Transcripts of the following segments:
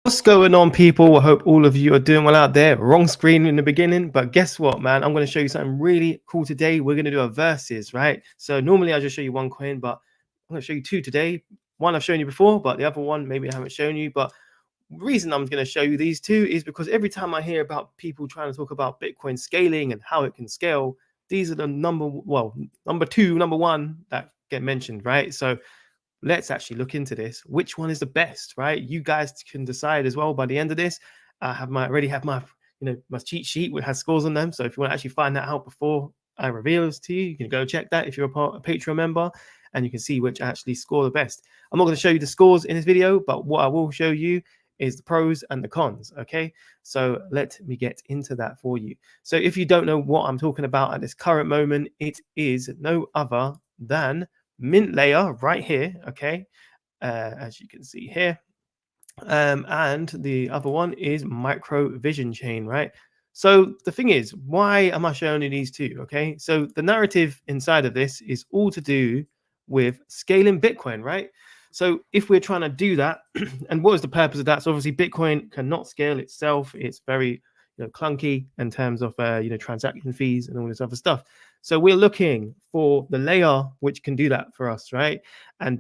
What's going on, people? I hope all of you are doing well out there. Wrong screen in the beginning, but guess what, man? I'm going to show you something really cool today. We're going to do a versus, right? So normally I just show you one coin, but I'm going to show you two today. One I've shown you before, but the other one maybe I haven't shown you. But the reason I'm going to show you these two is because every time I hear about people trying to talk about Bitcoin scaling and how it can scale, these are the number one that get mentioned, right? So let's actually look into this. Which one is the best, right? You guys can decide as well by the end of this. I already have my my cheat sheet which has scores on them. So if you want to actually find that out before I reveal this to you, you can go check that if you're a Patreon member, and you can see which actually score the best. I'm not going to show you the scores in this video, but what I will show you is the pros and the cons. Okay, so let me get into that for you. So if you don't know what I'm talking about at this current moment, it is no other than mint layer right here, okay, as you can see here, and the other one is micro vision chain, right? So the thing is, why am I showing you these two? Okay, so the narrative inside of this is all to do with scaling Bitcoin, right? So if we're trying to do that, and what is the purpose of that? So obviously Bitcoin cannot scale itself. It's very clunky in terms of transaction fees and all this other stuff. So we're looking for the layer which can do that for us, right? And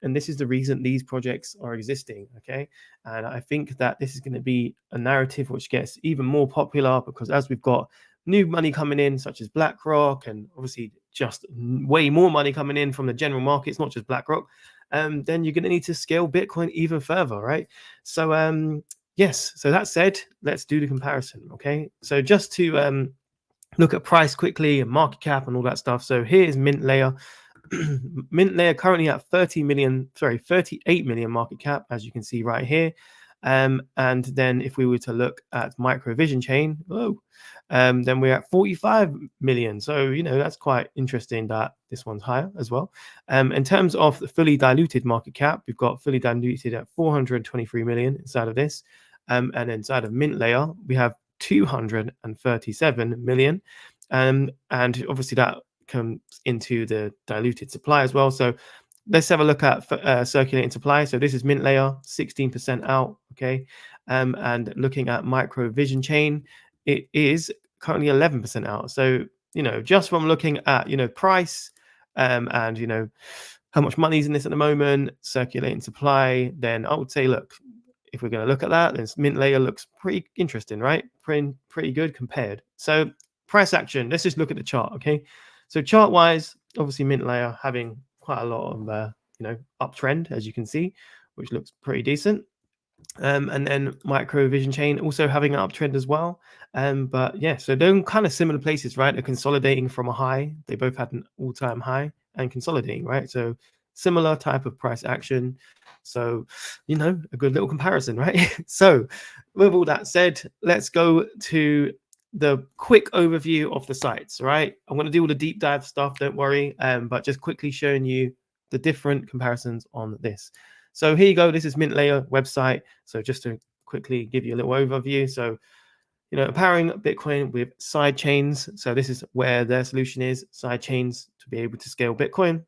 this is the reason these projects are existing, okay? And I think that this is going to be a narrative which gets even more popular, because as we've got new money coming in, such as BlackRock, and obviously just way more money coming in from the general markets, not just BlackRock, then you're going to need to scale Bitcoin even further, right? So yes, so that said, let's do the comparison, okay? So just to look at price quickly and market cap and all that stuff. So here is mint layer. Mint layer currently at 38 million market cap, as you can see right here. And then if we were to look at micro vision chain, then we're at 45 million. So that's quite interesting that this one's higher as well. In terms of the fully diluted market cap, we've got fully diluted at 423 million inside of this. And inside of mint layer, we have 237 million, and obviously that comes into the diluted supply as well. So let's have a look at circulating supply. So this is mint layer, 16% out, okay, and looking at micro vision chain, it is currently 11% out. So just from looking at price and how much money's in this at the moment, circulating supply, then I would say, look, if we're going to look at that, then mint layer looks pretty interesting, right? Pretty good compared. So price action, let's just look at the chart, okay? So chart wise, obviously mint layer having quite a lot of uptrend, as you can see, which looks pretty decent. And then micro vision chain also having an uptrend as well. But yeah, so they're in kind of similar places, right? They're consolidating from a high. They both had an all-time high and consolidating, right? So similar type of price action. So a good little comparison, right? So with all that said, let's go to the quick overview of the sites, right? I'm going to do all the deep dive stuff, don't worry, but just quickly showing you the different comparisons on this. So here you go. This is mint layer website. So just to quickly give you a little overview. So powering Bitcoin with side chains. So this is where their solution is, side chains to be able to scale Bitcoin.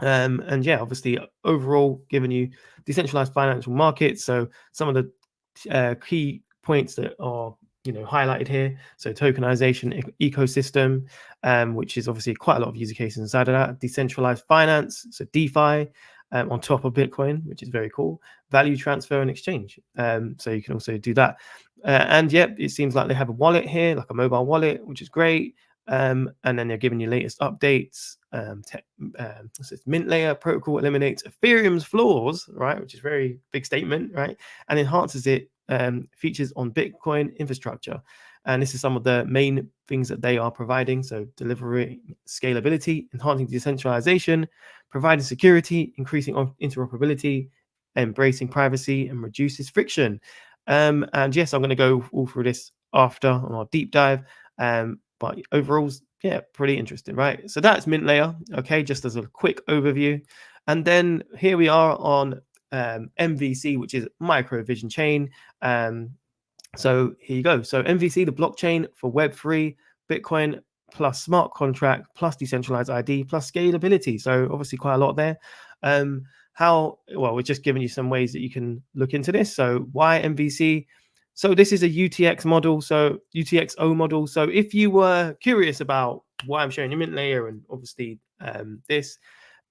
And yeah, obviously overall giving you decentralized financial markets. So some of the key points that are highlighted here. So tokenization ecosystem, which is obviously quite a lot of user cases inside of that. Decentralized finance, so DeFi, on top of Bitcoin, which is very cool. Value transfer and exchange. So you can also do that. And yep, it seems like they have a wallet here, like a mobile wallet, which is great. And then they're giving you latest updates. So Mint layer protocol eliminates Ethereum's flaws, right? Which is very big statement, right? And enhances it features on Bitcoin infrastructure. And this is some of the main things that they are providing. So delivering scalability, enhancing decentralization, providing security, increasing interoperability, embracing privacy, and reduces friction. And yes, I'm going to go all through this after on our deep dive. But overall, yeah, pretty interesting, right? So that's Mint layer, okay, just as a quick overview. And then here we are on MVC, which is micro vision chain. So here you go. So MVC, the blockchain for Web3, Bitcoin plus smart contract plus decentralized ID plus scalability. So obviously quite a lot there. We're just giving you some ways that you can look into this. So why MVC? So this is a UTX model, so UTXO model. So if you were curious about why I'm showing you Mint layer, and obviously this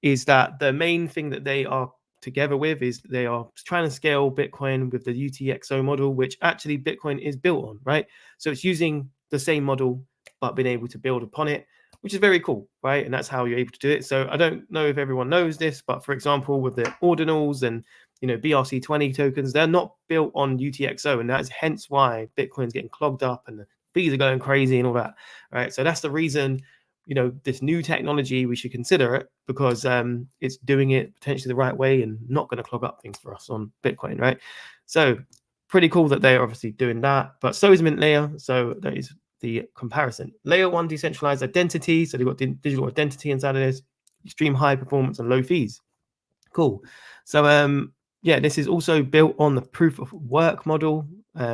is that the main thing that they are together with is they are trying to scale Bitcoin with the UTXO model, which actually Bitcoin is built on, right? So it's using the same model, but being able to build upon it, which is very cool, right? And that's how you're able to do it. So I don't know if everyone knows this, but for example, with the ordinals and BRC20 tokens, they're not built on UTXO, and that's hence why Bitcoin's getting clogged up and the fees are going crazy and all that, right? So that's the reason this new technology, we should consider it because it's doing it potentially the right way and not going to clog up things for us on Bitcoin, right? So pretty cool that they're obviously doing that, but so is Mint layer. So that is the comparison. Layer 1 decentralized identity. So they've got digital identity inside of this, extreme high performance and low fees. Cool. So yeah, this is also built on the proof of work model,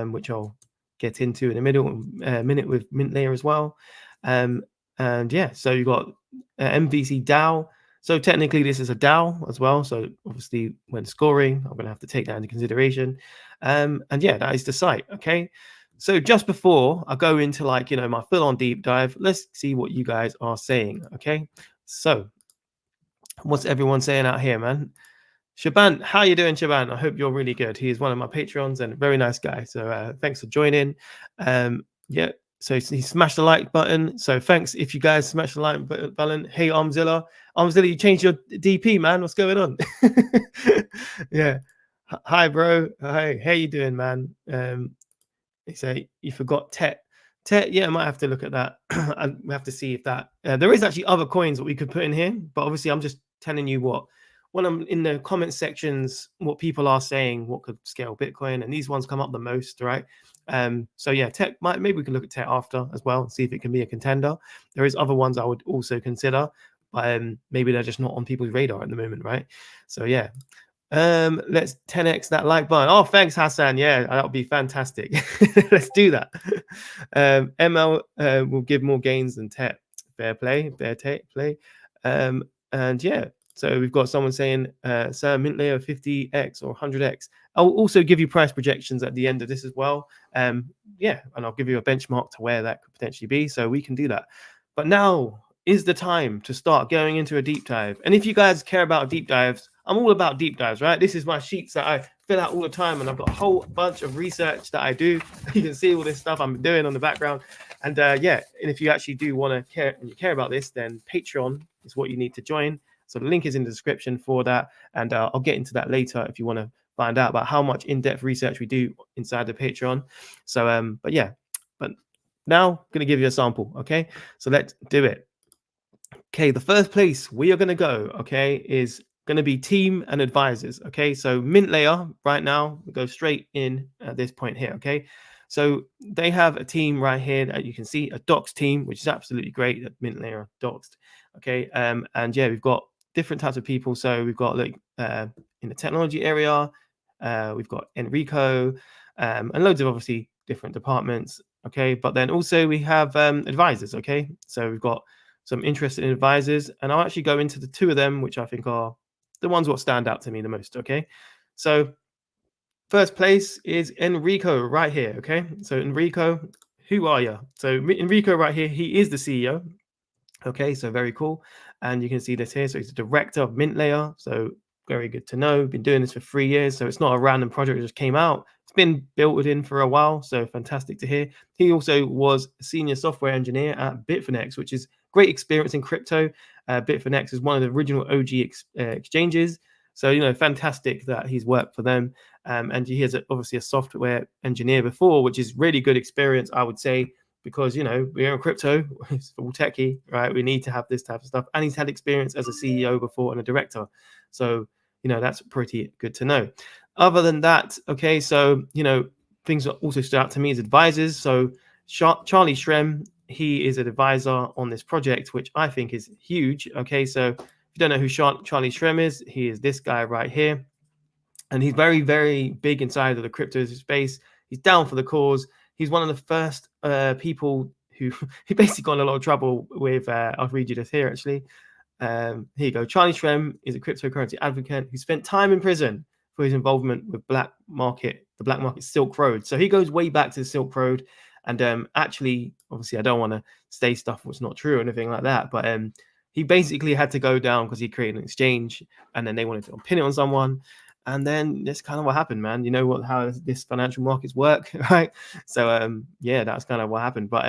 which I'll get into in a minute with Mint layer as well. And yeah, so you've got MVC DAO. So technically this is a DAO as well. So obviously when scoring, I'm going to have to take that into consideration. And yeah, that is the site. Okay. So just before I go into my full on deep dive, let's see what you guys are saying. Okay. So what's everyone saying out here, man? Shaban, how you doing, Shaban? I hope you're really good. He is one of my patrons and a very nice guy. So thanks for joining. Yeah, so he smashed the like button. So thanks if you guys smash the like button. Hey, Armzilla, you changed your DP, man. What's going on? Yeah. Hi, bro. Hi, how you doing, man? They say you forgot Tet. Tet, yeah, I might have to look at that. And we have to see if that there is actually other coins that we could put in here, but obviously I'm just telling you what when I'm in the comment sections, what people are saying, what could scale Bitcoin, and these ones come up the most, right? So yeah, Tet maybe we can look at Tet after as well and see if it can be a contender. There is other ones I would also consider, but maybe they're just not on people's radar at the moment, right? So yeah. Let's 10x that like button. Oh, thanks, Hassan. Yeah, that would be fantastic. Let's do that. ML will give more gains than Tet. Fair play, play. And yeah, so we've got someone saying, Sir, Mint layer 50x or 100x. I'll also give you price projections at the end of this as well. Yeah, and I'll give you a benchmark to where that could potentially be, so we can do that. But now is the time to start going into a deep dive. And if you guys care about deep dives, I'm all about deep dives, right? This is my sheets that I fill out all the time, and I've got a whole bunch of research that I do. You can see all this stuff I'm doing on the background. And yeah, and if you actually do want to care and you care about this, then Patreon is what you need to join. So the link is in the description for that. And I'll get into that later if you want to find out about how much in-depth research we do inside the Patreon. So, but yeah, but now I'm going to give you a sample. Okay, so let's do it. Okay, the first place we are going to go, okay, is going to be team and advisors. Okay, so Mint layer right now, we go straight in at this point here. Okay, so they have a team right here that you can see, a docs team, which is absolutely great that Mint layer doxed. Okay, and yeah, we've got different types of people. So we've got in the technology area, we've got Enrico, and loads of obviously different departments. Okay, but then also we have advisors. Okay, so we've got some interested advisors, and I'll actually go into the two of them, which I think are the ones what stand out to me the most. Okay, so First place is Enrico right here. Okay, so Enrico, who are you? So Enrico right here, he is the CEO. Okay, so very cool. And you can see this here. So he's the director of Mint Layer. So very good to know. Been doing this for 3 years. So it's not a random project that just came out. It's been built in for a while. So fantastic to hear. He also was a senior software engineer at Bitfinex, which is great experience in crypto. Bitfinex is one of the original OG exchanges. So, fantastic that he's worked for them. And he is obviously a software engineer before, which is really good experience, I would say, because we're in crypto, it's all techie, right? We need to have this type of stuff. And he's had experience as a CEO before and a director. So, that's pretty good to know. Other than that, okay, so things that also stood out to me as advisors. So Charlie Shrem, he is an advisor on this project, which I think is huge. Okay, so if you don't know who Charlie Shrem is, he is this guy right here. And he's very, very big inside of the crypto space. He's down for the cause. He's one of the first people who he basically got in a lot of trouble with. I'll read you this here, actually. Here you go. Charlie Shrem is a cryptocurrency advocate who spent time in prison for his involvement with the black market Silk Road. So he goes way back to the Silk Road. And actually, obviously, I don't want to say stuff that's not true or anything like that. But he basically had to go down because he created an exchange, and then they wanted to pin it on someone. And then that's kind of what happened, man. You know how this financial markets work, right? So yeah, that's kind of what happened. But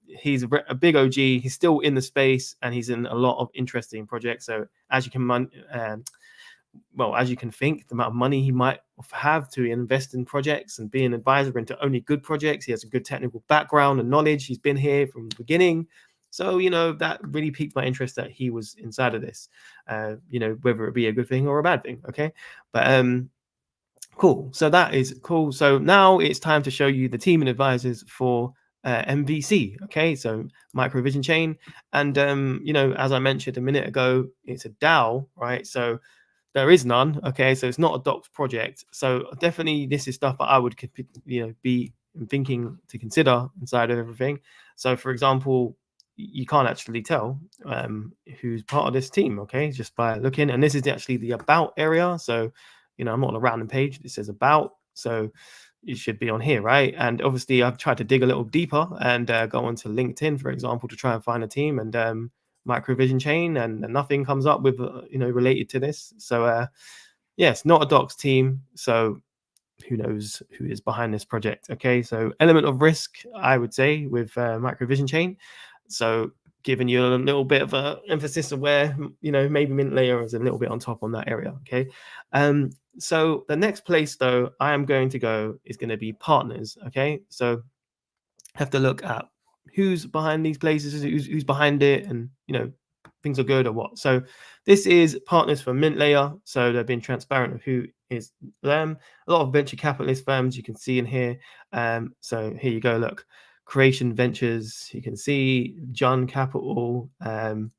he's a big OG. He's still in the space, and he's in a lot of interesting projects. So as you can as you can think, the amount of money he might have to invest in projects and be an advisor into only good projects. He has a good technical background and knowledge. He's been here from the beginning. So, that really piqued my interest that he was inside of this, whether it be a good thing or a bad thing. Okay. But cool. So that is cool. So now it's time to show you the team and advisors for MVC. Okay. So microvision chain. And, as I mentioned a minute ago, it's a DAO, right? So there is none. Okay, so it's not a docs project. So definitely, this is stuff that I would, be thinking to consider inside of everything. So, for example, you can't actually tell who's part of this team. Okay, just by looking. And this is actually the about area. So, I'm not on a random page. It says about. So it should be on here, right? And obviously, I've tried to dig a little deeper and go onto LinkedIn, for example, to try and find a team. And microvision chain, and nothing comes up with related to this. So yes, not a docs team. So who knows who is behind this project? Okay, so element of risk, I would say, with microvision chain. So giving you a little bit of a emphasis of where maybe Mint Layer is a little bit on top on that area. Okay, so the next place though I am going to go is going to be partners. Okay, so have to look at who's behind these places, who's behind it, and things are good or what. So this is partners for Mint Layer. So they've been transparent of who is them. A lot of venture capitalist firms you can see in here. So here you go. Look, Creation Ventures. You can see John Capital.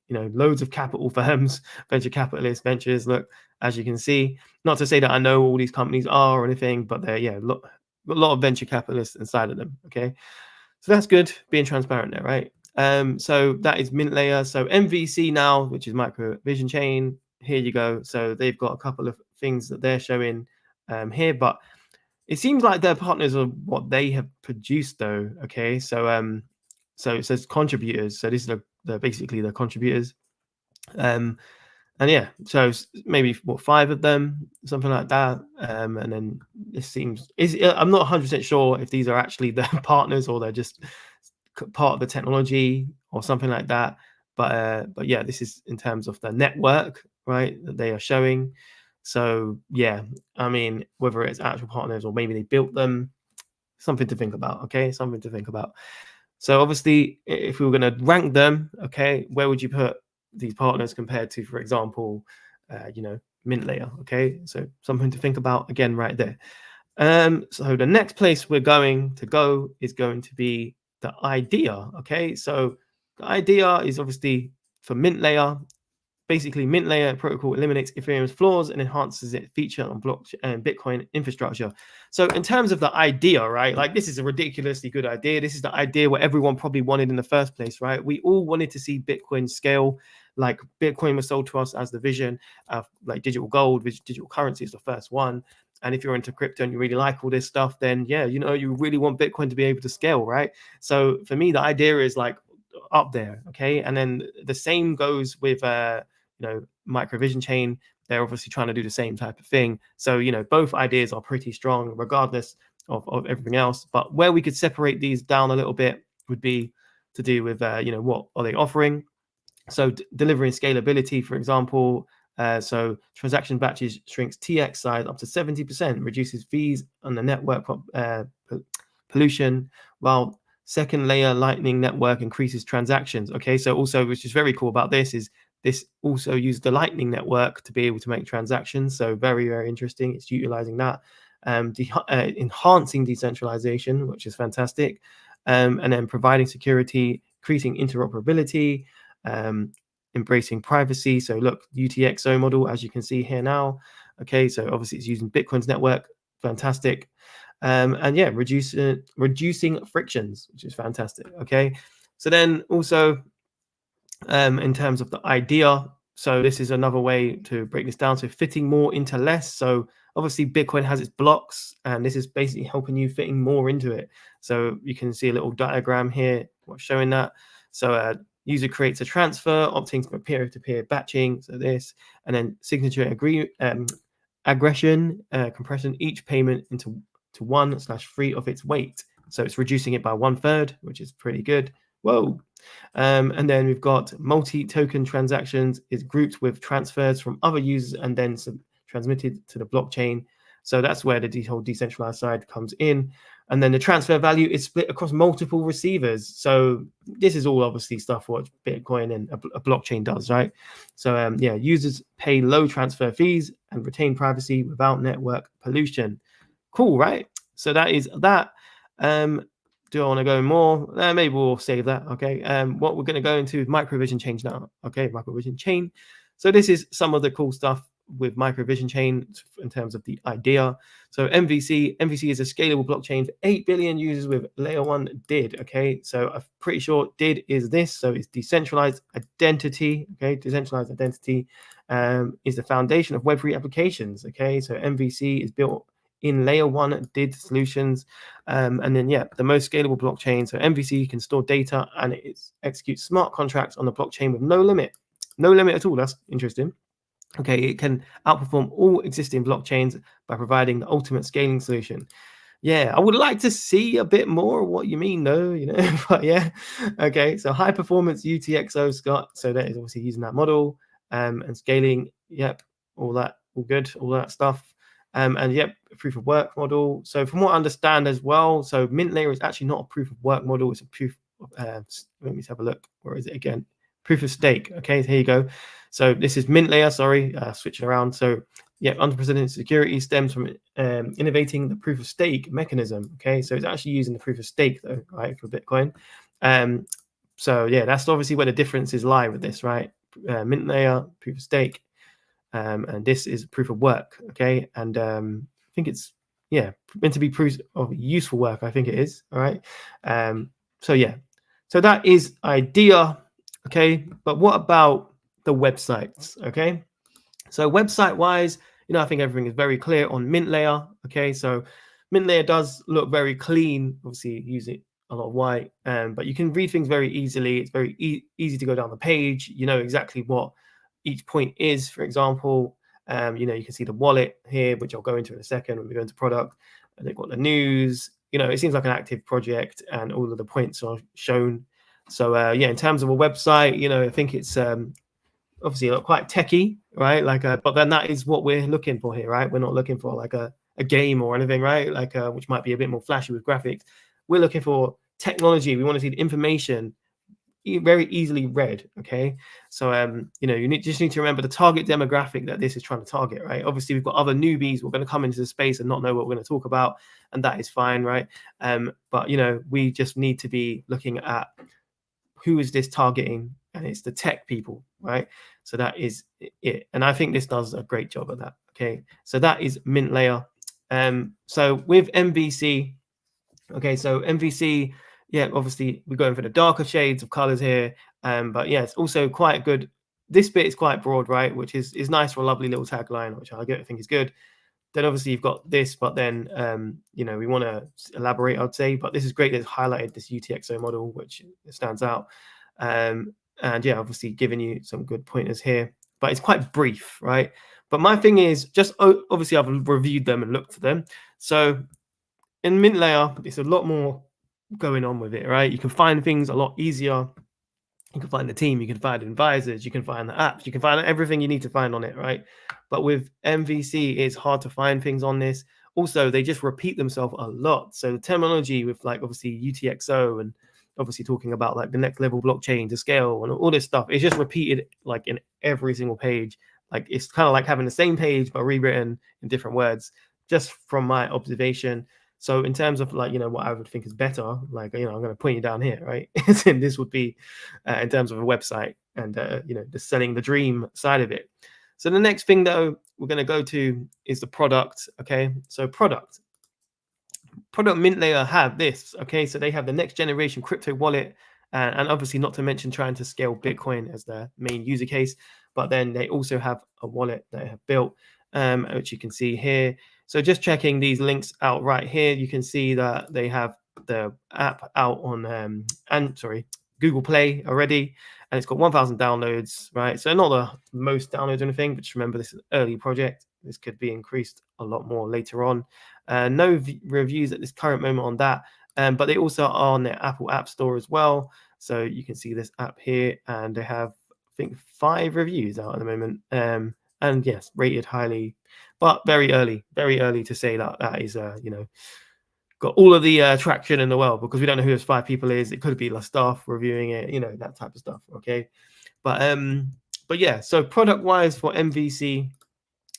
Loads of capital firms, venture capitalist ventures. Look, as you can see. Not to say that I know all these companies are or anything, but they're a lot of venture capitalists inside of them. Okay. So that's good, being transparent there, right? So that is Mint Layer. So MVC now, which is microvision chain. Here you go. So they've got a couple of things that they're showing here, but it seems like their partners are what they have produced, though. Okay, so so it says contributors. So this is basically the contributors. And yeah, so maybe 5 of them, something like that. And then this seems I'm not 100% sure if these are actually the partners or they're just part of the technology or something like that. But yeah, this is in terms of the network, right, that they are showing. So yeah, I mean, whether it's actual partners or maybe they built them, something to think about. Okay, something to think about. So obviously, if we were going to rank them, okay, where would you put these partners compared to, for example, Mint Layer? Okay, so something to think about again right there. So the next place we're going to go is going to be the idea. Okay, so the idea is obviously for Mint Layer. Basically, Mint Layer protocol eliminates Ethereum's flaws and enhances its feature on blockchain and Bitcoin infrastructure. So in terms of the idea, right, like this is a ridiculously good idea. This is the idea what everyone probably wanted in the first place, right? We all wanted to see Bitcoin scale. Like Bitcoin was sold to us as the vision of like digital gold, which digital currency is the first one. And if you're into crypto and you really like all this stuff, then yeah, you really want Bitcoin to be able to scale, right? So for me, the idea is like up there, okay? And then the same goes with microvision chain. They're obviously trying to do the same type of thing. So both ideas are pretty strong, regardless of everything else. But where we could separate these down a little bit would be to do with what are they offering. So delivering scalability, for example. So transaction batches shrinks TX size up to 70%, reduces fees on the network pollution, while second layer Lightning Network increases transactions. Okay, so also, which is very cool about this, is this also uses the Lightning Network to be able to make transactions. So very, very interesting. It's utilizing that, enhancing decentralization, which is fantastic, and then providing security, increasing interoperability, embracing privacy. So look, UTXO model, as you can see here now. Okay, so obviously it's using Bitcoin's network. Fantastic. And yeah, reducing frictions, which is fantastic. Okay, so then also in terms of the idea, so this is another way to break this down. So fitting more into less. So obviously Bitcoin has its blocks, and this is basically helping you fitting more into it. So you can see a little diagram here showing that. So user creates a transfer, opting for peer-to-peer batching. So this, and then signature aggression, compression each payment into 1/3 of its weight. So it's reducing it by 1/3, which is pretty good. Whoa. And then we've got multi-token transactions is grouped with transfers from other users and then transmitted to the blockchain. So that's where the whole decentralized side comes in. And then the transfer value is split across multiple receivers. So this is all obviously stuff what Bitcoin and a blockchain does, right? So yeah, users pay low transfer fees and retain privacy without network pollution. Cool, right? So that is that. Do I want to go more? Maybe we'll save that. Okay. What we're going to go into is microvision chain now. Okay, microvision chain. So this is some of the cool stuff with microvision chain in terms of the idea. So MVC is a scalable blockchain for 8 billion users with layer 1 DID. Okay, so I'm pretty sure DID is this. So it's decentralized identity. Okay, decentralized identity is the foundation of Web3 applications. Okay, so MVC is built in layer 1 DID solutions, and then yeah, the most scalable blockchain. So MVC can store data and it executes smart contracts on the blockchain with no limit at all. That's interesting. Okay, it can outperform all existing blockchains by providing the ultimate scaling solution. Yeah, I would like to see a bit more of what you mean, though, but yeah. Okay, so high performance UTXO, Scott. So that is obviously using that model and scaling. Yep, all good, all that stuff. And yep, proof of work model. So from what I understand as well, so mint layer is actually not a proof of work model. It's a proof of, let me have a look. Where is it again? Proof of stake. Okay, here you go. So this is mint layer, sorry, switching around. So yeah, unprecedented security stems from innovating the proof of stake mechanism. Okay, so it's actually using the proof of stake though, right, for Bitcoin. So yeah, that's obviously where the differences lie with this, right? Mint layer, proof of stake, and this is proof of work. Okay, and I think it's meant to be proof of useful work. I think it is. All right. So yeah, so that is idea. Okay, but what about the websites? Okay, so website wise, I think everything is very clear on mint layer. Okay, so mint layer does look very clean. Obviously using a lot of white, but you can read things very easily. It's very easy to go down the page. You know exactly what each point is. For example, you can see the wallet here, which I'll go into in a second when we go into product. And they've got the news. It seems like an active project, and all of the points are shown. So yeah, in terms of a website, I think it's obviously quite techy, right? But then that is what we're looking for here, right? We're not looking for like a game or anything, right? Which might be a bit more flashy with graphics. We're looking for technology. We want to see the information very easily read. Okay, so you just need to remember the target demographic that this is trying to target, right? Obviously, we've got other newbies who are going to come into the space and not know what we're going to talk about, and that is fine, right? But we just need to be looking at who is this targeting, and it's the tech people, right? So that is it, and I think this does a great job of that. Okay, so that is mint layer. So with MVC, okay, so MVC, yeah, obviously we're going for the darker shades of colors here, but yeah, it's also quite good. This bit is quite broad, right, which is nice for a lovely little tagline, which I think is good. Then obviously you've got this, but then we want to elaborate, I'd say. But this is great. It's highlighted this UTXO model, which stands out. And yeah, obviously giving you some good pointers here, but it's quite brief, right? But my thing is just obviously I've reviewed them and looked at them. So in Mint Layer, it's a lot more going on with it, right? You can find things a lot easier. You can find the team, you can find advisors, you can find the apps, you can find everything you need to find on it, right? But with MVC, it's hard to find things on this. Also, they just repeat themselves a lot. So the terminology with like obviously UTXO and obviously talking about like the next level blockchain to scale and all this stuff, it's just repeated like in every single page. Like it's kind of like having the same page but rewritten in different words, just from my observation. So in terms of like, what I would think is better, like, I'm going to point you down here, right? And this would be in terms of a website and, the selling the dream side of it. So the next thing though, we're going to go to is the product. Okay. So product Mint Layer have this. Okay. So they have the next generation crypto wallet and obviously not to mention trying to scale Bitcoin as their main user case, but then they also have a wallet that they have built, which you can see here. So just checking these links out right here, you can see that they have the app out on Google Play already, and it's got 1,000 downloads, right? So not the most downloads or anything, but just remember this is an early project. This could be increased a lot more later on. No reviews at this current moment on that, but they also are on their Apple App Store as well. So you can see this app here, and they have, I think, 5 reviews out at the moment. And yes, rated highly, but very early to say that is, got all of the traction in the world, because we don't know who those 5 people is. It could be the staff reviewing it, that type of stuff. Okay, but yeah, so product wise for MVC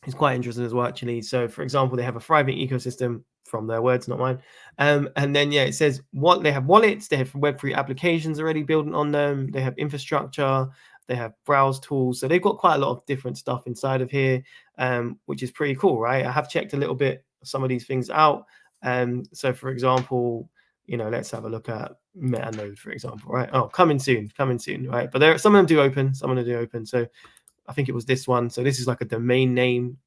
is quite interesting as well, actually. So for example, they have a thriving ecosystem, from their words, not mine. And then yeah, it says what they have wallets, they have Web3 applications already building on them, they have infrastructure, they have browse tools. So they've got quite a lot of different stuff inside of here, which is pretty cool, right? I have checked a little bit some of these things out. So for example, let's have a look at MetaNode, for example, right? Oh, coming soon, right? But some of them do open, So I think it was this one. So this is like a domain name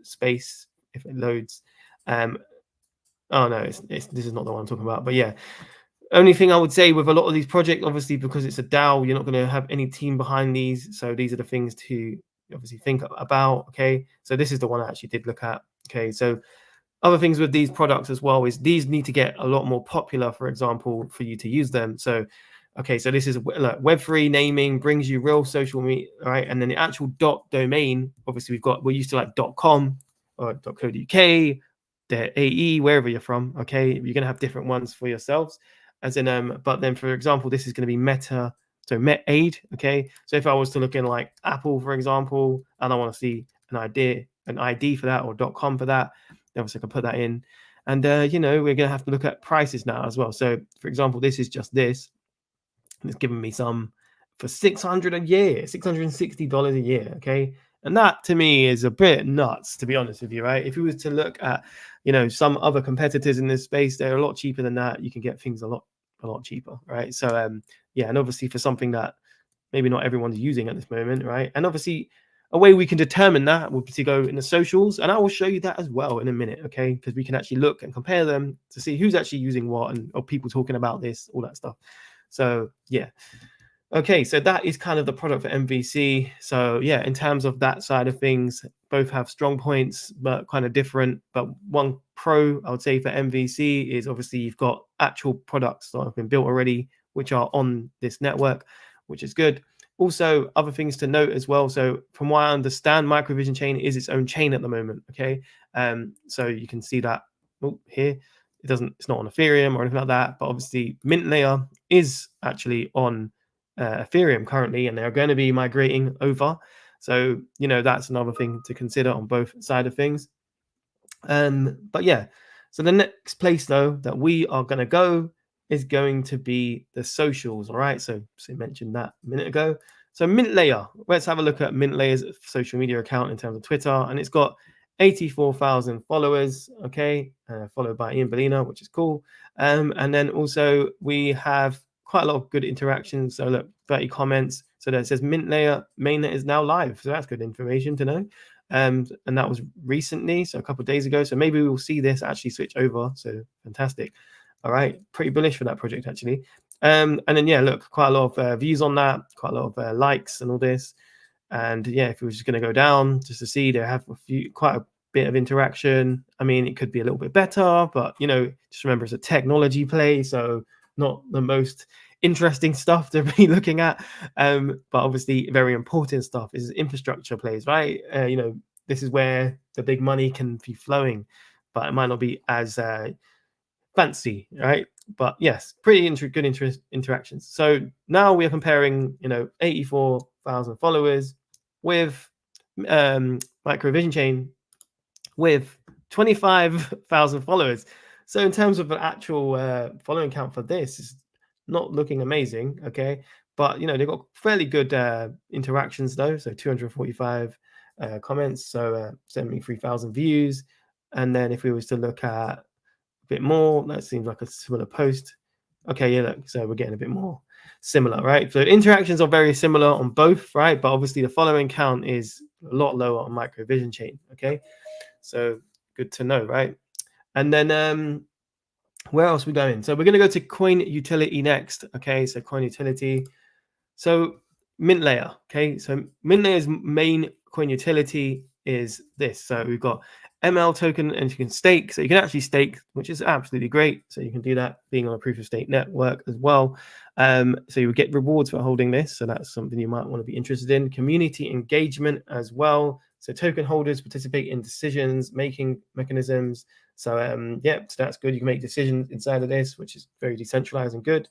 space, if it loads. Oh no, this is not the one I'm talking about. But yeah, only thing I would say with a lot of these projects, obviously because it's a DAO, you're not going to have any team behind these. So these are the things to obviously think about. Okay, so this is the one I actually did look at. Okay, so other things with these products as well is these need to get a lot more popular, for example, for you to use them. So okay, so this is like Web3 naming brings you real social media, right? And then the actual .domain, obviously we're used to like .com or .co.uk, the AE, wherever you're from. Okay, you're gonna have different ones for yourselves. As in, but then for example, this is going to be MetAid. Okay, so if I was to look in like Apple, for example, and I want to see an ID for that, or .com for that, then obviously I can put that in. And we're going to have to look at prices now as well. So for example, this is just this, and it's giving me some for $600 a year, $660 a year. Okay, and that to me is a bit nuts, to be honest with you, right? If you was to look at some other competitors in this space, they're a lot cheaper than that. You can get things a lot cheaper, right? So yeah, and obviously for something that maybe not everyone's using at this moment, right? And obviously a way we can determine that would be to go in the socials, and I will show you that as well in a minute, okay? Because we can actually look and compare them to see who's actually using what, and or people talking about this, all that stuff. So yeah. Okay, so that is kind of the product for MVC. So yeah, in terms of that side of things, both have strong points, but kind of different. But one pro I would say for MVC is obviously you've got actual products that have been built already, which are on this network, which is good. Also, other things to note as well. So from what I understand, Microvision chain is its own chain at the moment. Okay, so you can see that here. It's not on Ethereum or anything like that, but obviously Mint Layer is actually on Ethereum currently, and they're going to be migrating over. So that's another thing to consider on both sides of things. But yeah, so the next place though that we are going to go is going to be the socials. All right, so mentioned that a minute ago. So Mint Layer, let's have a look at Mint Layer's social media account in terms of Twitter, and it's got 84,000 followers. Okay, followed by Ian Bellina, which is cool. And then also we have quite a lot of good interactions. So look, 30 comments. So that says Mint Layer mainnet is now live. So that's good information to know. and that was recently, so a couple of days ago. So maybe we will see this actually switch over. So fantastic. All right, pretty bullish for that project actually. And then yeah, look, quite a lot of views on that, quite a lot of likes and all this. And yeah, if it was just going to go down, just to see, they have quite a bit of interaction. I mean, it could be a little bit better, but just remember it's a technology play, so not the most interesting stuff to be looking at. But obviously, very important stuff is infrastructure plays, right? This is where the big money can be flowing, but it might not be as fancy, right? But yes, pretty good interactions. So now we are comparing, 84,000 followers with Microvision Chain with 25,000 followers. So in terms of an actual following count for this, is not looking amazing, okay? But they've got fairly good interactions though. So 245 comments, so 73,000 views. And then if we was to look at bit more, that seems like a similar post. Okay, yeah, look, so we're getting a bit more similar, right? So interactions are very similar on both, right? But obviously the following count is a lot lower on Microvision Chain, okay? So good to know, right? And then where else are we going? So we're going to go to coin utility next, okay? So coin utility. So mint layer, okay? So mint layer's main coin utility is this. So we've got ML token, and you can stake. So you can actually stake, which is absolutely great. So you can do that being on a proof of stake network as well. So you would get rewards for holding this. So that's something you might want to be interested in. Community engagement as well. So token holders participate in decisions making mechanisms. So so that's good. You can make decisions inside of this, which is very decentralized and good.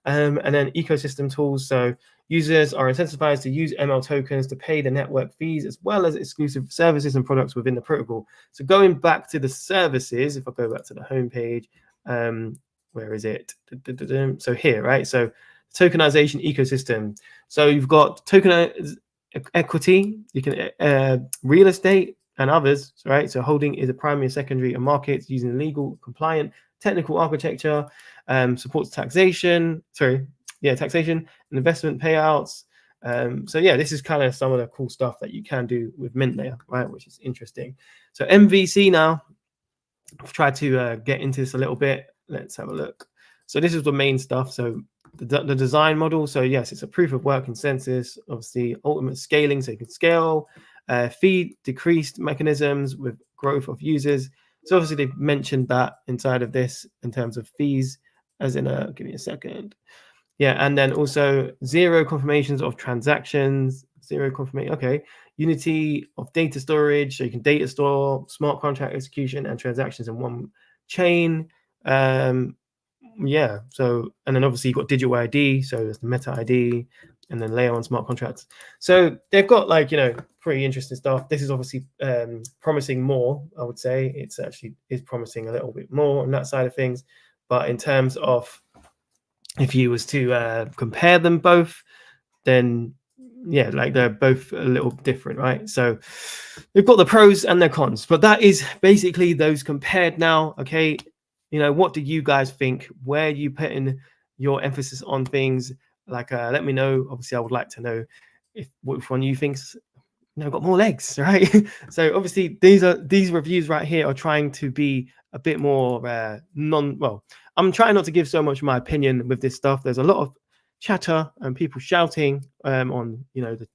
And then ecosystem tools. So users are incentivized to use ML tokens to pay the network fees, as well as exclusive services and products within the protocol. So going back to the services, if I go back to the homepage, where is it? So here, right? So tokenization ecosystem. So you've got token equity, you can real estate and others, right? So holding is a primary and secondary markets using legal, compliant, technical architecture, supports taxation, taxation and investment payouts. So yeah, this is kind of some of the cool stuff that you can do with mint layer, right? Which is interesting. So MVC now, I've tried to get into this a little bit. Let's have a look. So this is the main stuff. So the design model. So yes, it's a proof of work consensus, obviously ultimate scaling. So you can scale, fee decreased mechanisms with growth of users. So obviously they've mentioned that inside of this in terms of fees, as in give me a second. Yeah, and then also zero confirmations of transactions, zero confirmation. Okay, unity of data storage, so you can data store, smart contract execution, and transactions in one chain. Yeah, so and then obviously you've got digital ID, so there's the meta ID, and then layer on smart contracts. So they've got pretty interesting stuff. This is obviously promising more. I would say it's actually is promising a little bit more on that side of things, but in terms of if you was to compare them both, then yeah, they're both a little different, right? So they've got the pros and their cons, but that is basically those compared now. Okay, what do you guys think? Where are you putting your emphasis on things? Let me know. Obviously, I would like to know which one you think's got more legs, right? So obviously these reviews right here are trying to be a bit more I'm trying not to give so much of my opinion with this stuff. There's a lot of chatter and people shouting on the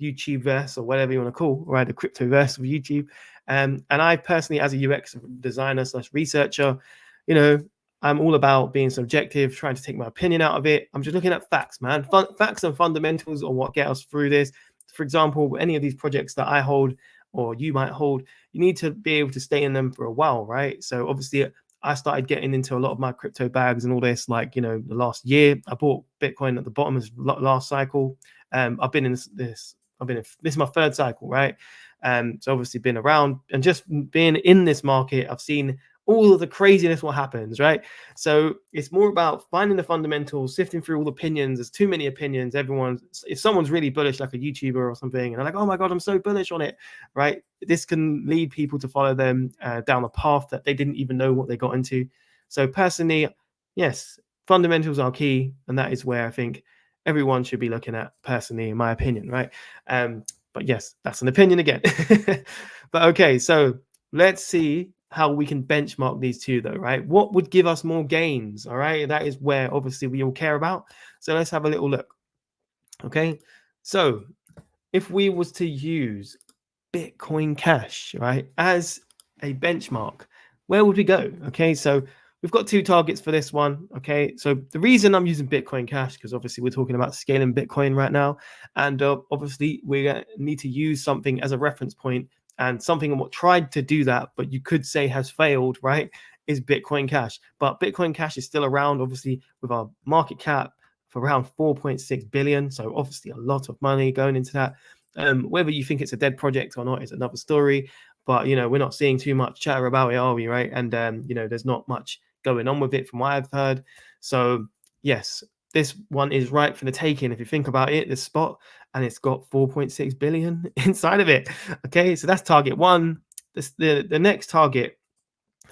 YouTube verse or whatever you want to call, right? The crypto verse of YouTube. And I personally, as a UX designer / researcher, I'm all about being subjective, trying to take my opinion out of it. I'm just looking at facts, man. Facts and fundamentals are what get us through this. For example, any of these projects that I hold or you might hold, you need to be able to stay in them for a while, right? So obviously I started getting into a lot of my crypto bags and all this, the last year. I bought Bitcoin at the bottom of last cycle. I've been in this is my third cycle, right? So obviously been around and just being in this market, I've seen all of the craziness what happens, right? So it's more about finding the fundamentals, sifting through all the opinions. There's too many opinions. If someone's really bullish, like a YouTuber or something, and they're like, oh my God, I'm so bullish on it, right? This can lead people to follow them down a path that they didn't even know what they got into. So personally, yes, fundamentals are key. And that is where I think everyone should be looking at personally, in my opinion, right? But yes, that's an opinion again. But okay, so let's see how we can benchmark these two though, right? What would give us more gains? All right, that is where obviously we all care about. So let's have a little look. Okay, so if we was to use Bitcoin Cash, right, as a benchmark, where would we go? Okay, so we've got two targets for this one. Okay, so the reason I'm using Bitcoin Cash, because obviously we're talking about scaling Bitcoin right now, and obviously we need to use something as a reference point, and something what tried to do that, but you could say has failed, right, is Bitcoin Cash. But Bitcoin Cash is still around, obviously, with our market cap for around 4.6 billion. So obviously a lot of money going into that. Whether you think it's a dead project or not is another story. But we're not seeing too much chatter about it, are we? Right? And there's not much going on with it from what I've heard. So yes, this one is right for the taking. If you think about it, this spot, and it's got 4.6 billion inside of it. Okay, so that's target one. The next target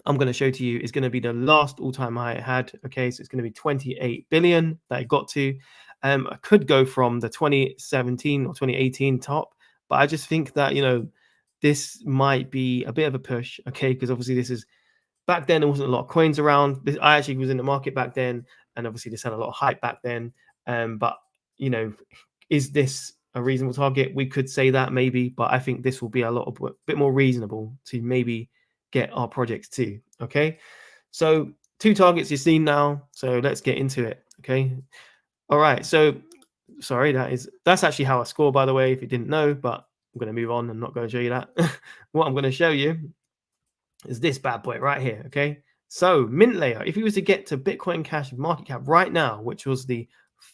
I'm going to show to you is going to be the last all-time high it had. Okay, so it's going to be 28 billion that it got to. I could go from the 2017 or 2018 top, but I just think that this might be a bit of a push. Okay, because obviously this is back then there wasn't a lot of coins around. I actually was in the market back then, and obviously this had a lot of hype back then. But is this a reasonable target? We could say that maybe, but I think this will be a bit more reasonable to maybe get our projects to. Okay, so two targets you've seen now, so let's get into it. Okay, all right, so sorry, that's actually how I score, by the way, if you didn't know, but I'm going to move on. I'm not going to show you that. What I'm going to show you is this bad boy right here. Okay, so mint layer, if you was to get to Bitcoin Cash market cap right now, which was the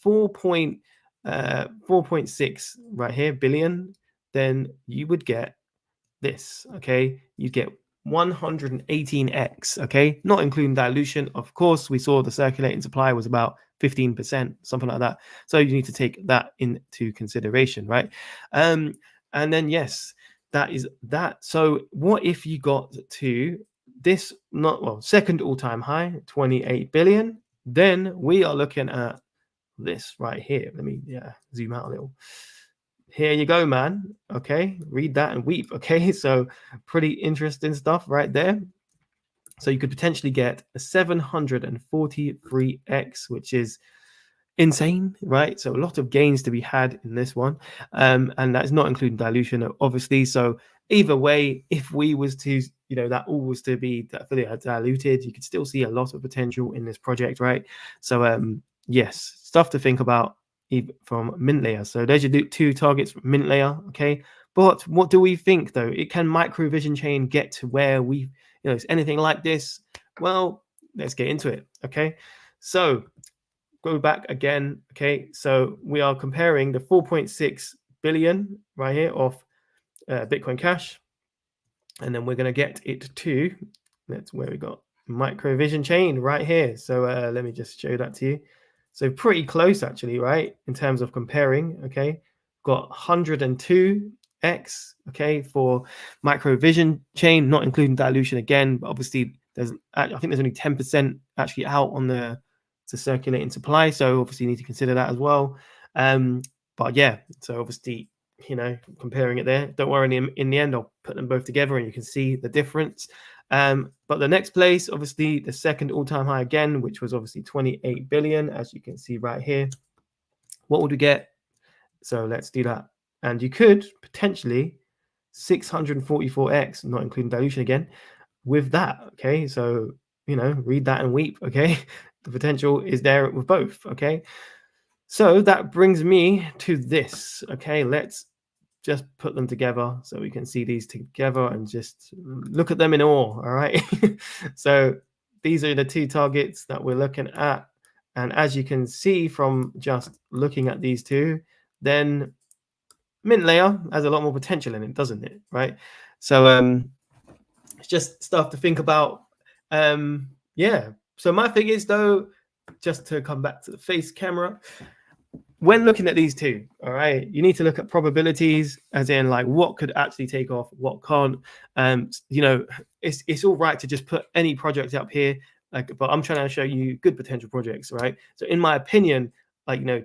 4.6 right here billion, then you would get this. Okay, you get 118x. Okay, not including dilution. Of course, we saw the circulating supply was about 15%, something like that. So you need to take that into consideration, right? And then yes, that is that. So what if you got to this second all-time high, 28 billion? Then we are looking at this right here. Let me zoom out a little. Here you go, man. Okay, read that and weep. Okay, so pretty interesting stuff right there. So you could potentially get a 743x, which is insane, right? So a lot of gains to be had in this one, and that's not including dilution, obviously. So either way, if we was to, that all was to be fully diluted, you could still see a lot of potential in this project, right? So yes, stuff to think about from mint layer. So there's your two targets from mint layer. Okay, but what do we think though? It can microvision chain get to where we, it's anything like this? Well, let's get into it. Okay, so go back again. Okay, so we are comparing the 4.6 billion right here of Bitcoin Cash, and then we're going to get it to, that's where we got microvision chain right here. So let me just show that to you. So pretty close actually, right, in terms of comparing. Okay, got 102x, okay, for microvision chain, not including dilution again, but obviously I think there's only 10% actually out on the circulating supply, so obviously you need to consider that as well. But yeah, so obviously comparing it there, don't worry, in the end I'll put them both together and you can see the difference. But the next place, obviously the second all-time high again, which was obviously 28 billion, as you can see right here. What would we get? So let's do that, and you could potentially 644x, not including dilution again, with that. Okay, so read that and weep. Okay, the potential is there with both. Okay, so that brings me to this. Okay, let's just put them together so we can see these together and just look at them in awe. All right. So these are the two targets that we're looking at, and as you can see from just looking at these two, then mint layer has a lot more potential in it, doesn't it? Right. So it's just stuff to think about. Yeah, so my thing is though, just to come back to the face camera, when looking at these two, all right, you need to look at probabilities, as in like what could actually take off, what can't. It's all right to just put any project up here, but I'm trying to show you good potential projects, right? So in my opinion,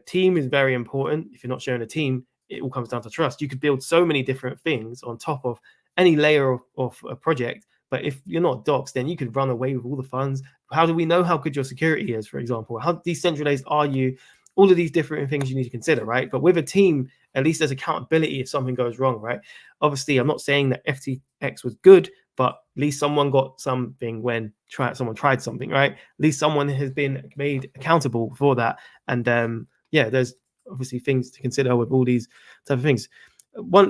team is very important. If you're not showing a team, it all comes down to trust. You could build so many different things on top of any layer of a project, but if you're not doxed, then you could run away with all the funds. How do we know how good your security is, for example? How decentralized are you? All of these different things you need to consider, right? But with a team, at least there's accountability if something goes wrong, right? Obviously, I'm not saying that FTX was good, but at least someone got something when someone tried something, right? At least someone has been made accountable for that. And yeah, there's obviously things to consider with all these type of things.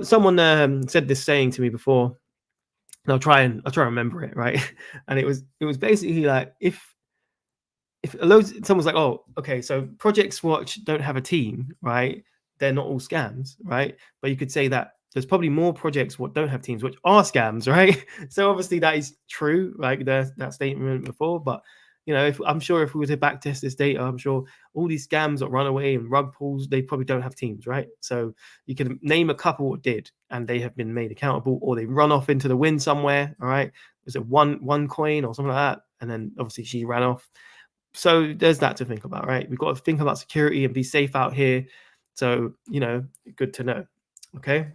Someone said this saying to me before, and I'll try and remember it, right? And it was basically like, if someone's like, oh, okay, so Project Watch don't have a team, right? They're not all scams, right? But you could say that there's probably more projects what don't have teams which are scams, right? So obviously that is true, like that statement before. But if I'm sure if we were to backtest this data, I'm sure all these scams that run away and rug pulls, they probably don't have teams, right? So you can name a couple what did, and they have been made accountable, or they run off into the wind somewhere. All right, was it one coin or something like that? And then obviously she ran off. So there's that to think about, right? We've got to think about security and be safe out here. So, good to know. Okay.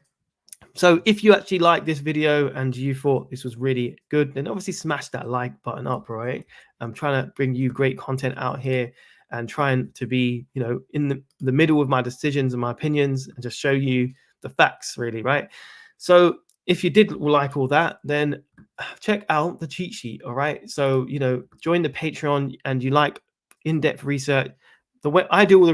So if you actually like this video and you thought this was really good, then obviously smash that like button up, right? I'm trying to bring you great content out here and trying to be, in the middle of my decisions and my opinions and just show you the facts, really, right? So if you did like all that, then check out the cheat sheet, all right? So, join the Patreon and you like in-depth research. The way I do all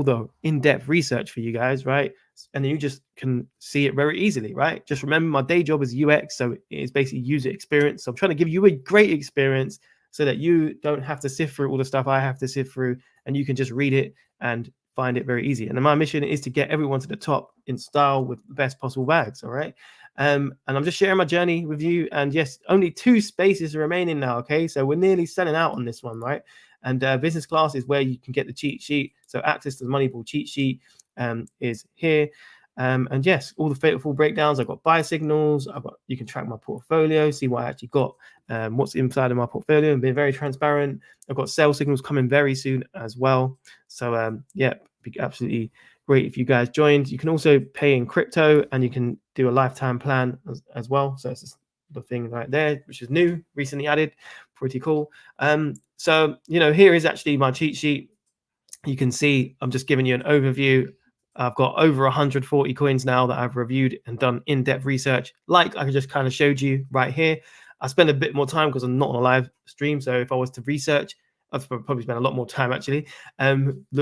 the in-depth research for you guys, right? And then you just can see it very easily, right? Just remember, my day job is UX, so it's basically user experience. So I'm trying to give you a great experience so that you don't have to sift through all the stuff I have to sift through, and you can just read it and find it very easy. And my mission is to get everyone to the top in style with the best possible bags, all right? And I'm just sharing my journey with you. And yes, only 2 spaces are remaining now, okay? So we're nearly selling out on this one, right? And business class is where you can get the cheat sheet. So access to the Moneyball cheat sheet is here. And yes, all the faithful breakdowns. I've got buy signals. You can track my portfolio, see what I actually got, what's inside of my portfolio, and been very transparent. I've got sell signals coming very soon as well. So yeah, be absolutely great if you guys joined. You can also pay in crypto, and you can do a lifetime plan as well. So it's the thing right there, which is new, recently added, pretty cool. So here is actually my cheat sheet. You can see I'm just giving you an overview. I've got over 140 coins now that I've reviewed and done in-depth research, like I just kind of showed you right here. I spend a bit more time because I'm not on a live stream. So if I was to research, I'd probably spend a lot more time actually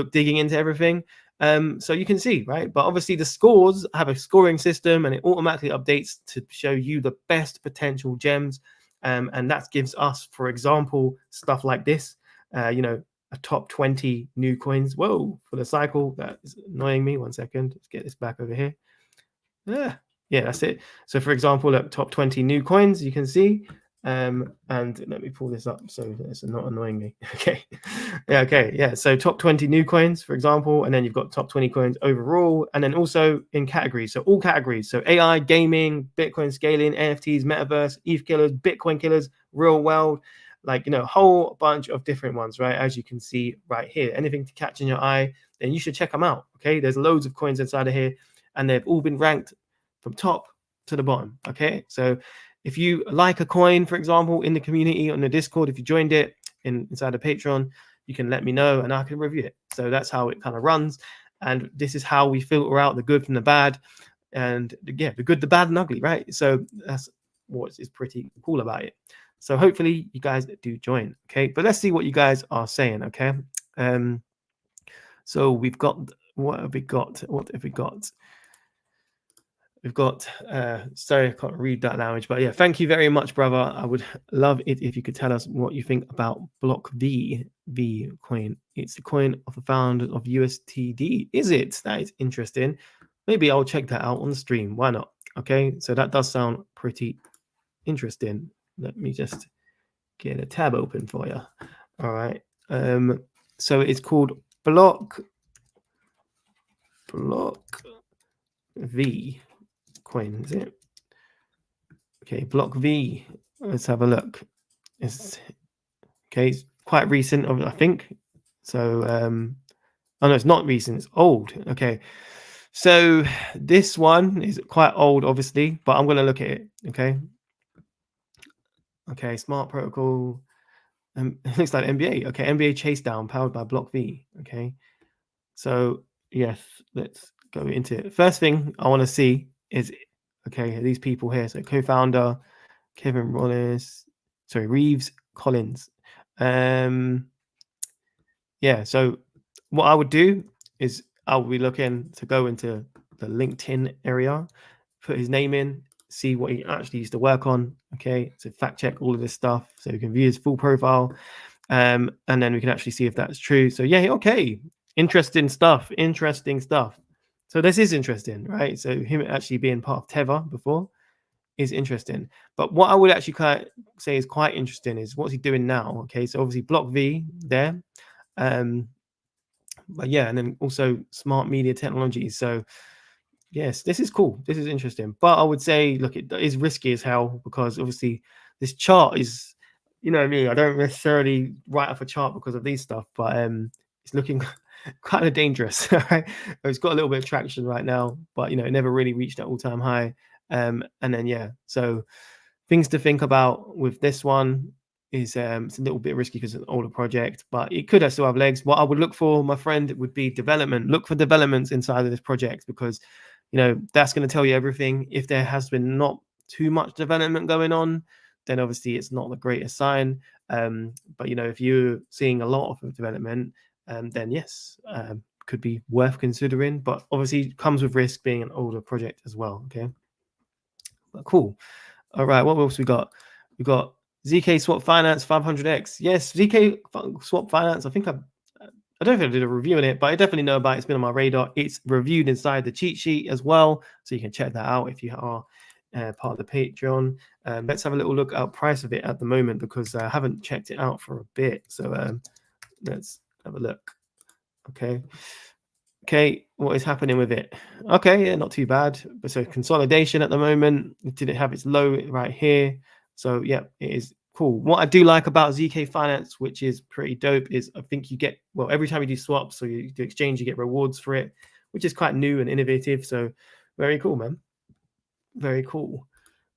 digging into everything. So you can see, right? But obviously the scores have a scoring system, and it automatically updates to show you the best potential gems. And that gives us, for example, stuff like this, a top 20 new coins. Whoa, for the cycle. That is annoying me. 1 second. Let's get this back over here. Yeah, that's it. So for example, at top 20 new coins, you can see. And let me pull this up so it's not annoying me. Okay. Yeah. So top 20 new coins, for example, and then you've got top 20 coins overall, and then also in categories. So all categories. So AI, gaming, Bitcoin scaling, NFTs, metaverse, ETH killers, Bitcoin killers, real world, like a whole bunch of different ones, right? As you can see right here. Anything to catch in your eye, then you should check them out. Okay. There's loads of coins inside of here, and they've all been ranked from top to the bottom. Okay. So if you like a coin, for example, in the community on the Discord, if you joined it inside the Patreon, you can let me know and I can review it. So that's how it kind of runs. And this is how we filter out the good from the bad, and yeah, the good, the bad, and ugly, right? So that's what is pretty cool about it. So hopefully you guys do join. Okay, but let's see what you guys are saying. Okay. So we've got, what have we got? We've got, sorry, I can't read that language, but yeah, thank you very much, brother. I would love it if you could tell us what you think about Block V coin. It's the coin of the founder of USTD. Is it? That is interesting. Maybe I'll check that out on the stream. Why not? Okay, so that does sound pretty interesting. Let me just get a tab open for you. All right. So it's called Block V coin, is it? Okay, Block V. Let's have a look. It's quite recent, I think. So oh no, it's not recent, it's old. Okay. So this one is quite old, obviously, but I'm going to look at it. Okay, smart protocol. It looks like NBA. Okay, NBA chase down powered by Block V. Okay, so yes, let's go into it. First thing I want to see is, okay, these people here. So co-founder Kevin Reeves Collins. Yeah, so what I would do is I will be looking to go into the LinkedIn area, put his name in, see what he actually used to work on. Okay, to fact check all of this stuff so we can view his full profile. And then we can actually see if that's true. So yeah, okay, interesting stuff. So this is interesting, right? So him actually being part of Teva before is interesting. But what I would actually say is quite interesting is what's he doing now. Okay, so obviously Block V there. But yeah, and then also smart media technologies. So yes, this is cool. This is interesting. But I would say, look, it is risky as hell because obviously this chart is, you know what I mean? I don't necessarily write off a chart because of these stuff, but it's looking kind of dangerous. Right? It's got a little bit of traction right now, but it never really reached that all-time high. And then yeah, so things to think about with this one is it's a little bit risky because it's an older project, but it could still have legs. What I would look for, my friend, would be development. Look for developments inside of this project because that's going to tell you everything. If there has been not too much development going on, then obviously it's not the greatest sign. But if you're seeing a lot of development, then yes, could be worth considering. But obviously comes with risk being an older project as well. Okay, but cool. All right, what else we got? We got ZK Swap Finance 500X. Yes, ZK Swap Finance. I don't think I did a review on it, but I definitely know about it. It's been on my radar. It's reviewed inside the cheat sheet as well, so you can check that out if you are part of the Patreon. Let's have a little look at price of it at the moment because I haven't checked it out for a bit. So let's have a look. Okay, what is happening with it? Okay, yeah, not too bad. But so consolidation at the moment. It didn't have its low right here. So yeah, it is cool. What I do like about ZK Finance, which is pretty dope, is I think you get, well, every time you do swaps, so you do exchange, you get rewards for it, which is quite new and innovative. So very cool, man. Very cool.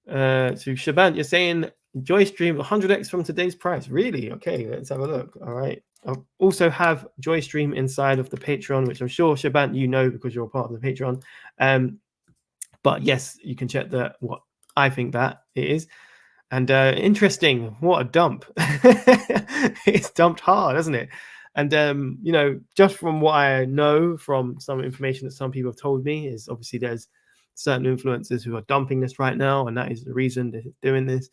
So Shaban, you're saying JoyStream 100x from today's price. Really? Okay, let's have a look. All right. I also have JoyStream inside of the Patreon, which I'm sure Shaban you know because you're a part of the Patreon. But yes, you can check what I think that it is. And interesting, what a dump. It's dumped hard, hasn't it? And just from what I know from some information that some people have told me is obviously there's certain influencers who are dumping this right now, and that is the reason they're doing this.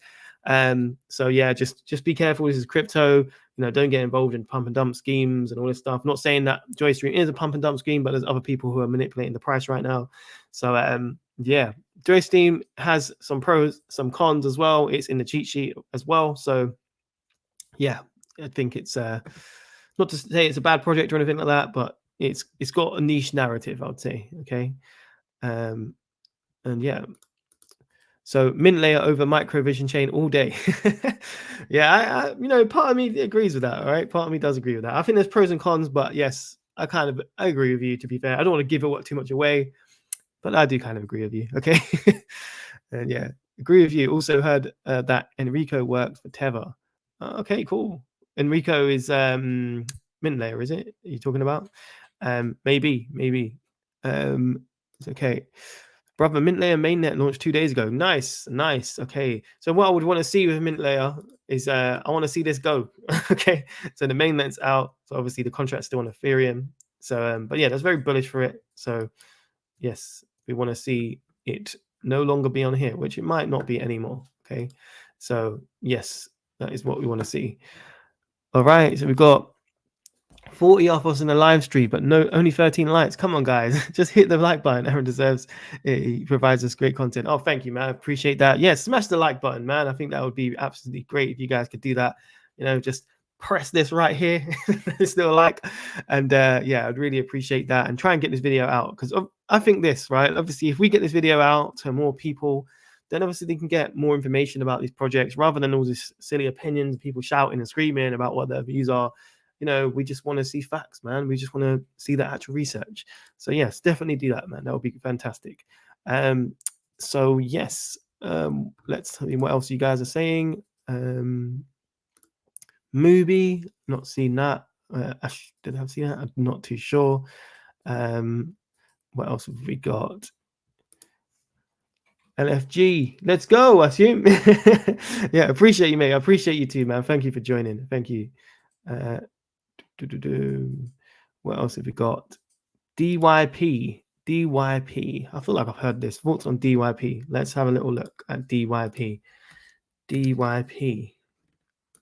So yeah, just be careful. This is crypto. Don't get involved in pump and dump schemes and all this stuff. Not saying that JoyStream is a pump and dump scheme, but there's other people who are manipulating the price right now. So yeah, JoyStream has some pros, some cons as well. It's in the cheat sheet as well. So yeah, I think it's not to say it's a bad project or anything like that, but it's got a niche narrative, I would say. Okay. And yeah, so mint layer over micro vision chain all day. Yeah, I part of me agrees with that. All right, part of me does agree with that. I think there's pros and cons, but yes, I agree with you. To be fair, I don't want to give it too much away, but I do kind of agree with you. Okay, and yeah, agree with you. Also heard that Enrico works for Teva. Okay, cool. Enrico is mint layer, is it? Are you talking about? Maybe. It's okay. Brother, Mint Layer mainnet launched 2 days ago. Nice. Okay. So what I would want to see with Mint Layer is I want to see this go. Okay. So the mainnet's out. So obviously the contract's still on Ethereum. So but yeah, that's very bullish for it. So yes, we want to see it no longer be on here, which it might not be anymore. Okay. So yes, that is what we want to see. All right. So we've got 40 off us in the live stream, but only 13 likes. Come on, guys, just hit the like button. Aaron deserves it. He provides us great content. Oh, thank you, man. I appreciate that. Yeah, smash the like button, man. I think that would be absolutely great if you guys could do that. Just press this right here. Still a like, and yeah, I'd really appreciate that. And try and get this video out because I think this, right? Obviously, if we get this video out to more people, then obviously they can get more information about these projects rather than all these silly opinions, people shouting and screaming about what their views are. we just want to see facts, man. We just want to see the actual research. So yes, definitely do that, man. That would be fantastic. So yes, let's see what else you guys are saying. Movie, not seen that. Did I see that? I'm not too sure. What else have we got? LFG, let's go, I assume. Yeah, appreciate you, mate. I appreciate you too, man. Thank you for joining. Thank you. What else have we got? DYP. DYP. I feel like I've heard this. Thoughts on DYP? Let's have a little look at DYP. DYP.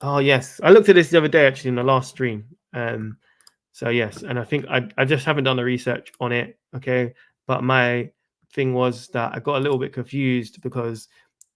Oh, yes. I looked at this the other day, actually, in the last stream. So, yes. And I think I just haven't done the research on it. Okay. But my thing was that I got a little bit confused because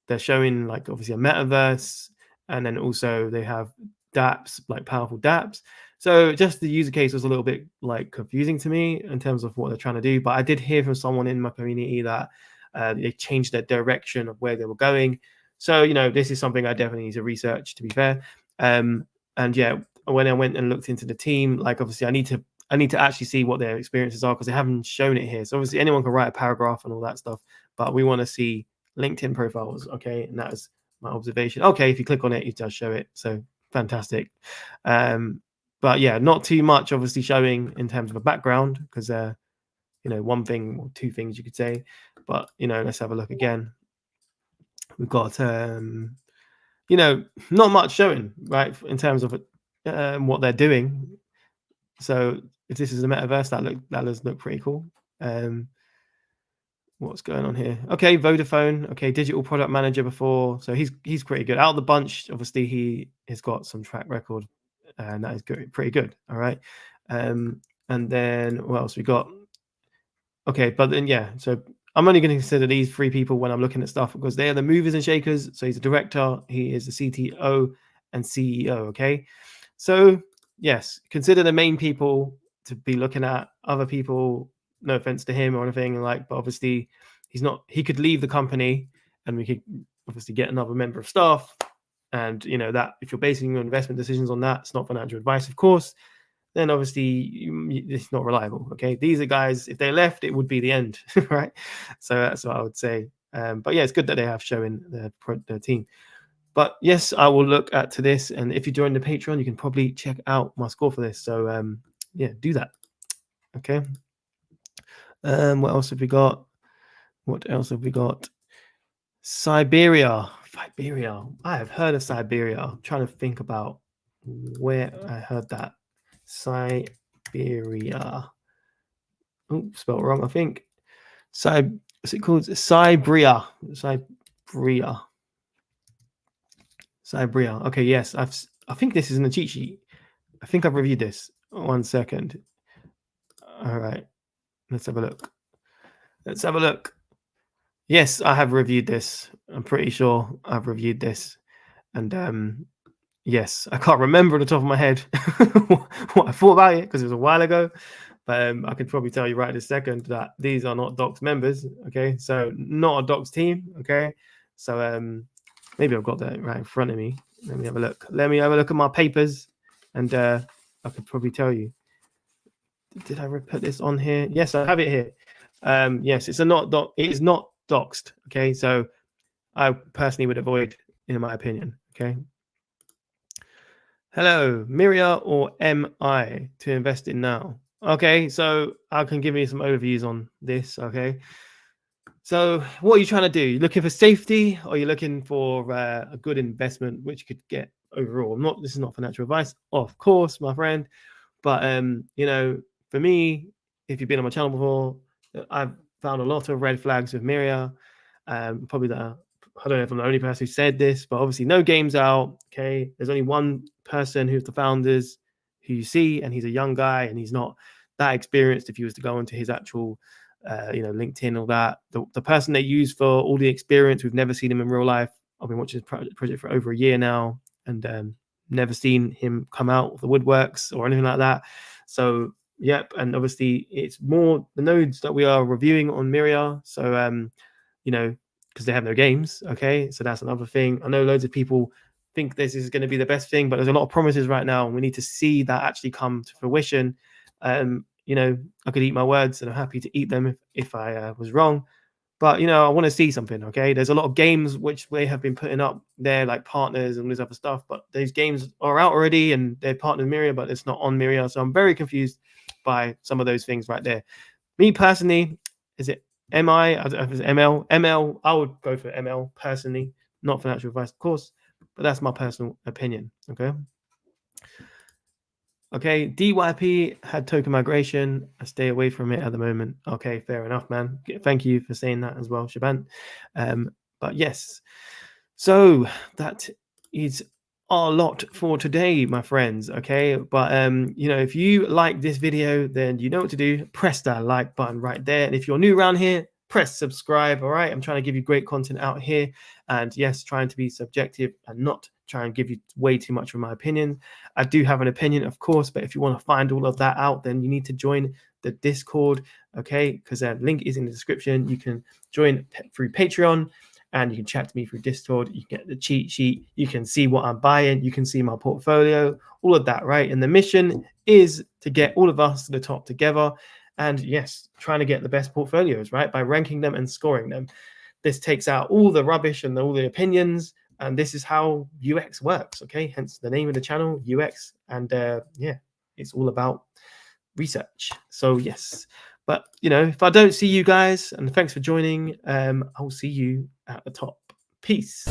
they're showing, like, obviously a metaverse. And then also they have dApps, like powerful dApps. So just the user case was a little bit like confusing to me in terms of what they're trying to do. But I did hear from someone in my community that they changed their direction of where they were going. So, this is something I definitely need to research, to be fair. And yeah, when I went and looked into the team, like obviously I need to actually see what their experiences are because they haven't shown it here. So obviously anyone can write a paragraph and all that stuff, but we want to see LinkedIn profiles. Okay. And that is my observation. Okay. If you click on it, it does show it. So fantastic. But yeah, not too much obviously showing in terms of a background because one thing or two things you could say, but let's have a look again. We've got not much showing, right, in terms of what they're doing. So if this is a metaverse, that does look pretty cool. What's going on here? Okay, Vodafone. Okay, digital product manager before, so he's pretty good. Out of the bunch, obviously he has got some track record, and that is good, pretty good. All right, and then what else we got? Okay, but then yeah, so I'm only going to consider these three people when I'm looking at stuff because they are the movers and shakers. So he's a director, he is the CTO and CEO. Okay, so yes, consider the main people to be looking at. Other people, no offense to him or anything, but obviously he's not. He could leave the company, and we could obviously get another member of staff. And that if you're basing your investment decisions on that, it's not financial advice, of course. Then obviously it's not reliable. Okay, these are guys. If they left, it would be the end, right? So that's what I would say. But yeah, it's good that they have shown their team. But yes, I will look to this, and if you join the Patreon, you can probably check out my score for this. So yeah, do that. Okay. What else have we got? Siberia. I have heard of Siberia. I'm trying to think about where I heard that. Siberia. Oh, spelled wrong, I think. What's it called? Siberia. Okay, yes. I think this is in the cheat sheet. I think I've reviewed this. 1 second. All right. Let's have a look. Yes, I have reviewed this. I'm pretty sure I've reviewed this. And yes, I can't remember on the top of my head what I thought about it because it was a while ago. But I could probably tell you right this second that these are not Docs members. Okay, so not a Docs team. Okay, so maybe I've got that right in front of me. Let me have a look. Let me have a look at my papers, and I could probably tell you. Did I put this on here? Yes, I have it here. Yes, it's a not doc. It is not doxed. Okay, so I personally would avoid, in my opinion. Okay. Hello, Miria or MI to invest in now? Okay, so I can give you some overviews on this. Okay, so what are you trying to do? You looking for safety, or you're looking for a good investment, which you could get overall? This is not financial advice, of course, my friend. But for me, if you've been on my channel before, I've found a lot of red flags with Miria. Probably I don't know if I'm the only person who said this, but obviously no games out. Okay, there's only one person who's the founders who you see, and he's a young guy, and he's not that experienced. If you was to go into his actual, LinkedIn or that, the person they use for all the experience, we've never seen him in real life. I've been watching this project for over a year now, and never seen him come out of the woodworks or anything like that. So yep, and obviously it's more the nodes that we are reviewing on Miria. So because they have no games. Okay, so that's another thing. I know loads of people think this is going to be the best thing, but there's a lot of promises right now, and we need to see that actually come to fruition. You know, I could eat my words, and I'm happy to eat them if I was wrong. But you know, I want to see something. Okay, there's a lot of games which they have been putting up there, like partners and all this other stuff. But those games are out already, and they're partnered Miria, but it's not on Miria. So I'm very confused by some of those things right there. Me personally, is it MI? I don't know if it's ML. ML, I would go for ML personally, not financial advice, of course, but that's my personal opinion. Okay. Okay, DYP had token migration. I stay away from it at the moment. Okay, fair enough, man. Thank you for saying that as well, Shaban. But yes, so that is our lot for today, my friends. Okay, but you know, if you like this video, then you know what to do. Press that like button right there, and if you're new around here, press subscribe. All right, I'm trying to give you great content out here, and yes, trying to be subjective and not try and give you way too much of my opinion. I do have an opinion, of course, but if you want to find all of that out, then you need to join the Discord, okay? Because the link is in the description. You can join through Patreon, and you can chat to me through Discord. You get the cheat sheet. You can see what I'm buying. You can see my portfolio, all of that, right? And the mission is to get all of us to the top together. And yes, trying to get the best portfolios, right? By ranking them and scoring them. This takes out all the rubbish and all the opinions. And this is how UX works, okay? Hence the name of the channel, UX. And yeah, it's all about research. So yes, but you know, if I don't see you guys, and thanks for joining, I'll see you at the top. Peace.